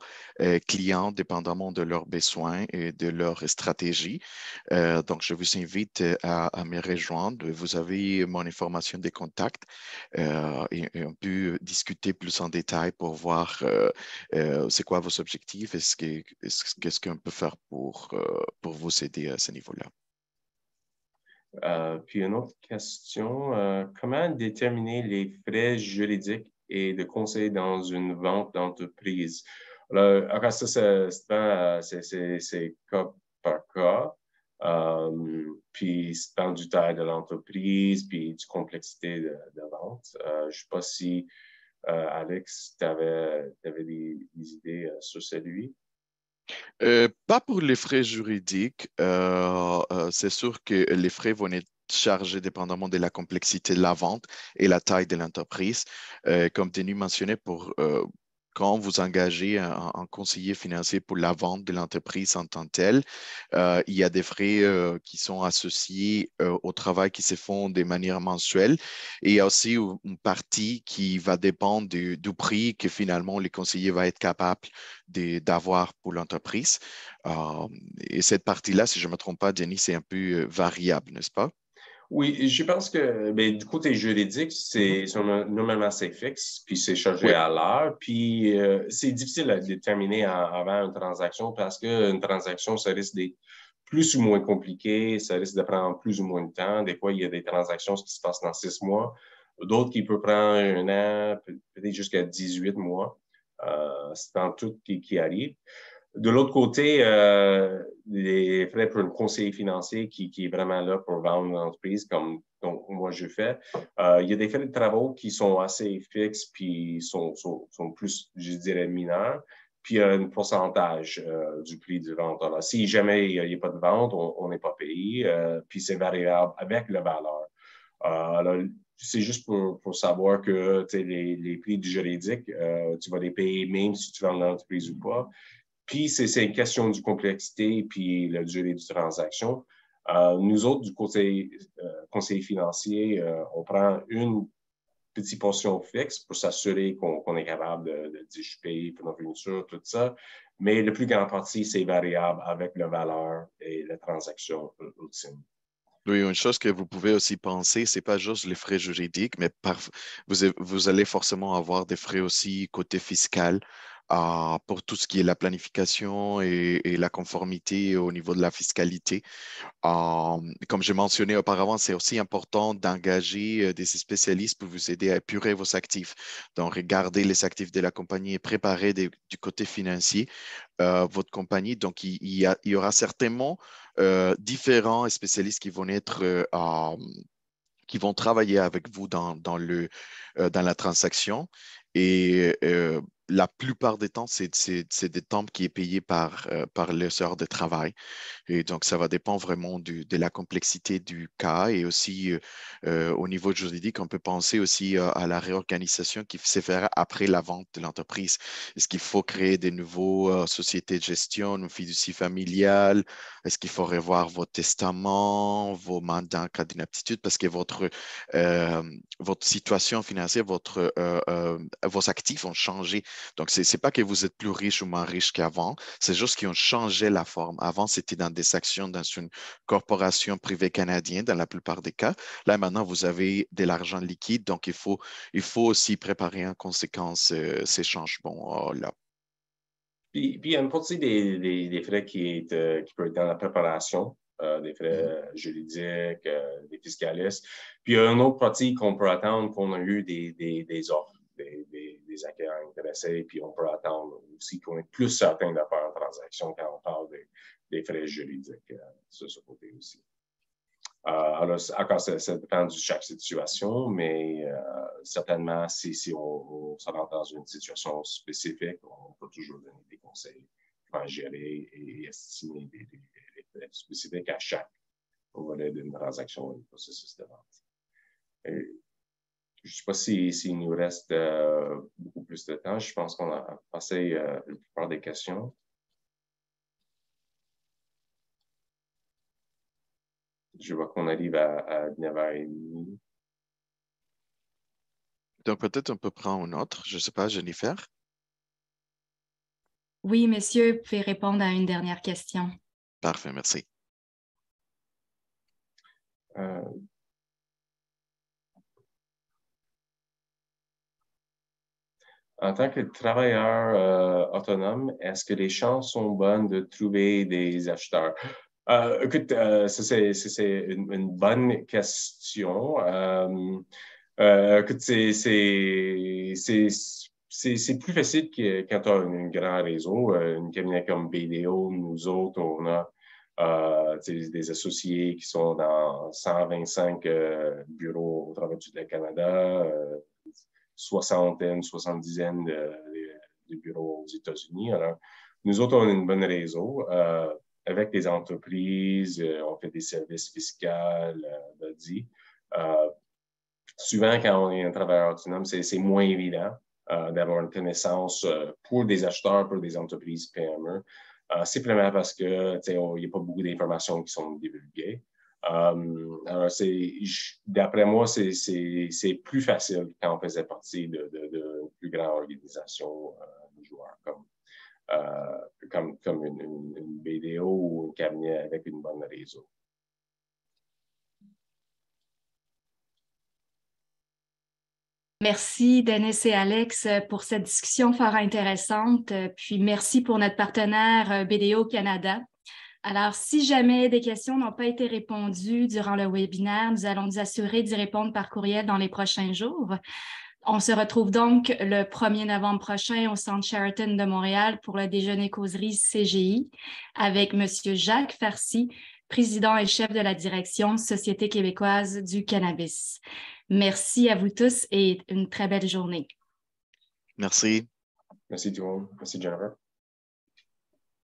clients, dépendamment de leurs besoins et de leur stratégie. Donc, je vous invite à me rejoindre. Vous avez mon information de contact et on peut discuter plus en détail pour voir c'est quoi vos objectifs et qu'est-ce qu'on peut faire pour vous aider à ce niveau-là. Puis une autre question, comment déterminer les frais juridiques et de conseil dans une vente d'entreprise? Alors, ça, c'est cas par cas. Puis, ça dépend du taille de l'entreprise, puis du complexité de vente. Je ne sais pas si, Alex, tu avais des idées sur celui. Pas pour les frais juridiques. C'est sûr que les frais vont être chargés dépendamment de la complexité de la vente et la taille de l'entreprise. Comme Denis mentionnait, quand vous engagez un conseiller financier pour la vente de l'entreprise en tant que telle, il y a des frais qui sont associés au travail qui se font de manière mensuelle. Et il y a aussi une partie qui va dépendre du prix que finalement le conseiller va être capable d'avoir pour l'entreprise. Et cette partie-là, si je ne me trompe pas, Denis, c'est un peu variable, n'est-ce pas? Oui, je pense que du côté juridique, normalement c'est fixe, puis c'est chargé Oui. à l'heure, puis c'est difficile à déterminer avant une transaction parce qu'une transaction, ça risque d'être plus ou moins compliqué, ça risque de prendre plus ou moins de temps. Des fois, il y a des transactions qui se passent dans 6 mois, d'autres qui peuvent prendre 1 an, peut-être jusqu'à 18 mois. C'est dans tout qui arrive. De l'autre côté, les frais pour un conseiller financier qui est vraiment là pour vendre une entreprise, comme donc, moi je fais, il y a des frais de travaux qui sont assez fixes puis sont plus, je dirais, mineurs. Puis il y a un pourcentage du prix du vente. Alors, si jamais il n'y a pas de vente, on n'est pas payé. Puis c'est variable avec la valeur. Alors, c'est juste pour savoir que les prix du juridique, tu vas les payer même si tu vends l'entreprise ou pas. Puis, c'est une question du complexité puis la durée du transaction. Nous autres, du côté conseiller financier, on prend une petite portion fixe pour s'assurer qu'on est capable de dire je paye pour notre fourniture, tout ça. Mais la plus grande partie, c'est variable avec la valeur et la transaction ultime. Oui, une chose que vous pouvez aussi penser, c'est pas juste les frais juridiques, mais vous allez forcément avoir des frais aussi côté fiscal pour tout ce qui est la planification et la conformité au niveau de la fiscalité. Comme j'ai mentionné auparavant, c'est aussi important d'engager des spécialistes pour vous aider à épurer vos actifs. Donc, regarder les actifs de la compagnie et préparer du côté financier votre compagnie. Donc, il y aura certainement différents spécialistes qui vont être qui vont travailler avec vous dans la transaction. Et la plupart des temps, c'est des temps qui est payé par les heures de travail. Et donc, ça va dépendre vraiment de la complexité du cas et aussi au niveau juridique, on peut penser aussi à la réorganisation qui se fera après la vente de l'entreprise. Est-ce qu'il faut créer des nouvelles sociétés de gestion, une fiducie familiale? Est-ce qu'il faut revoir vos testaments, vos mandats en cas d'inaptitude? Parce que votre situation financière, vos actifs ont changé. Donc, ce n'est pas que vous êtes plus riche ou moins riche qu'avant, c'est juste qu'ils ont changé la forme. Avant, c'était dans des actions dans une corporation privée canadienne, dans la plupart des cas. Là, maintenant, vous avez de l'argent liquide, donc il faut aussi préparer en conséquence ces changements-là. Puis, il y a une partie des frais qui peut être dans la préparation, des frais juridiques, des fiscalistes. Puis, il y a une autre partie qu'on peut attendre, qu'on a eu des offres, des acquéreurs intéressés, puis on peut attendre aussi qu'on est plus certain de faire une transaction quand on parle des frais juridiques sur ce côté aussi. Alors, encore, ça dépend de chaque situation, mais certainement, si on se rentre dans une situation spécifique, on peut toujours donner des conseils pour gérer et estimer des frais spécifiques à chaque volet d'une transaction et du processus de vente. Et, je ne sais pas s'il nous reste beaucoup plus de temps. Je pense qu'on a passé la plupart des questions. Je vois qu'on arrive à 9h30. Donc, peut-être on peut prendre un autre. Je ne sais pas, Jennifer. Oui, messieurs, vous pouvez répondre à une dernière question. Parfait, merci. En tant que travailleur autonome, est-ce que les chances sont bonnes de trouver des acheteurs? Écoute, ça, c'est une bonne question. Écoute, c'est plus facile que quand tu as un grand réseau. Une cabinet comme BDO, nous autres, on a des associés qui sont dans 125 bureaux au travers du Canada, soixantaine, soixante-dizaine de bureaux aux États-Unis. Alors, nous autres, on a une bonne réseau avec des entreprises, on fait des services fiscaux, dit. Souvent, quand on est un travailleur autonome, c'est moins évident d'avoir une connaissance pour des acheteurs, pour des entreprises PME, simplement parce que il n'y a pas beaucoup d'informations qui sont divulguées. Alors, d'après moi, c'est plus facile quand on faisait partie de plus grande organisation de joueurs comme une BDO ou un cabinet avec une bonne réseau. Merci, Dennis et Alex, pour cette discussion fort intéressante. Puis merci pour notre partenaire BDO Canada. Alors, si jamais des questions n'ont pas été répondues durant le webinaire, nous allons nous assurer d'y répondre par courriel dans les prochains jours. On se retrouve donc le 1er novembre prochain au Centre Sheraton de Montréal pour le déjeuner-causerie CGI avec M. Jacques Farcy, président et chef de la direction Société québécoise du cannabis. Merci à vous tous et une très belle journée. Merci. Merci tout le monde. Merci Jennifer.